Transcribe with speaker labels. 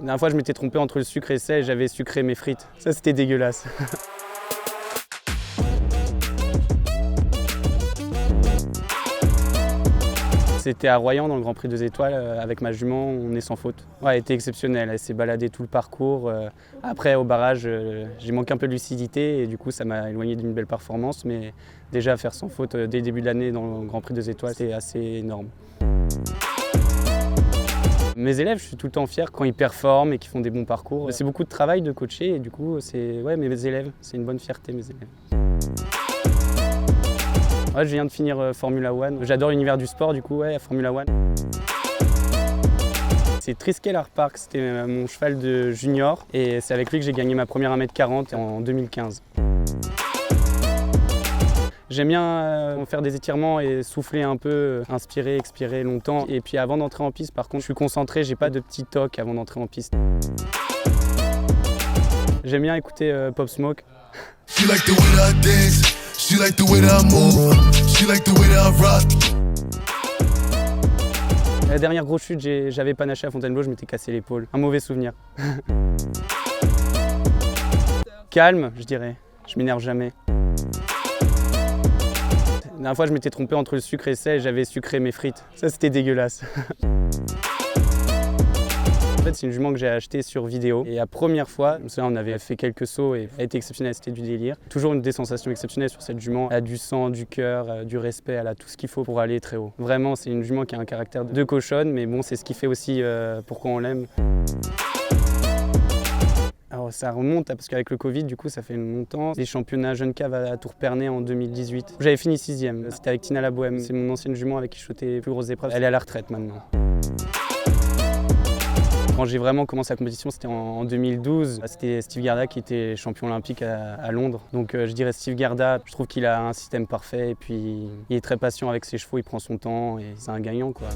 Speaker 1: La dernière fois, je m'étais trompé entre le sucre et le sel et j'avais sucré mes frites. Ça, c'était dégueulasse. C'était à Royan dans le Grand Prix 2 étoiles avec ma jument, on est sans faute. Ouais, elle était exceptionnelle, elle s'est baladée tout le parcours. Après au barrage, j'ai manqué un peu de lucidité et du coup ça m'a éloigné d'une belle performance, mais déjà faire sans faute dès le début de l'année dans le Grand Prix 2 étoiles, c'est assez énorme. Mes élèves, je suis tout le temps fier quand ils performent et qu'ils font des bons parcours. C'est beaucoup de travail de coacher et du coup c'est mes élèves, c'est une bonne fierté mes élèves. Ouais, je viens de finir Formula One. J'adore l'univers du sport, du coup, ouais, Formula One. C'est Triskellar Park, c'était mon cheval de junior et c'est avec lui que j'ai gagné ma première 1m40 en 2015. J'aime bien faire des étirements et souffler un peu, inspirer, expirer longtemps. Et puis avant d'entrer en piste, par contre, je suis concentré, j'ai pas de petit toc avant d'entrer en piste. J'aime bien écouter Pop Smoke. She like the way that I move, she like the way that I rock. La dernière grosse chute, j'avais panaché à Fontainebleau, je m'étais cassé l'épaule. Un mauvais souvenir. Calme, je dirais. Je m'énerve jamais. La dernière fois, je m'étais trompé entre le sucre et le sel et j'avais sucré mes frites. Ça, c'était dégueulasse. En fait, c'est une jument que j'ai achetée sur vidéo et la première fois, on avait fait quelques sauts et elle était exceptionnelle, c'était du délire. Toujours des sensations exceptionnelles sur cette jument. Elle a du sang, du cœur, du respect, elle a tout ce qu'il faut pour aller très haut. Vraiment, c'est une jument qui a un caractère de cochonne, mais bon, c'est ce qui fait aussi pourquoi on l'aime. Alors ça remonte parce qu'avec le Covid, du coup, ça fait longtemps. Les championnats jeunes caves à Tourpernay en 2018. J'avais fini 6e, c'était avec Tina La Bohème. C'est mon ancienne jument avec qui je sautais les plus grosses épreuves. Elle est à la retraite maintenant. Quand j'ai vraiment commencé la compétition, c'était en 2012. C'était Steve Gerda qui était champion olympique à Londres. Donc je dirais Steve Gerda, je trouve qu'il a un système parfait et puis il est très patient avec ses chevaux, il prend son temps et c'est un gagnant, quoi.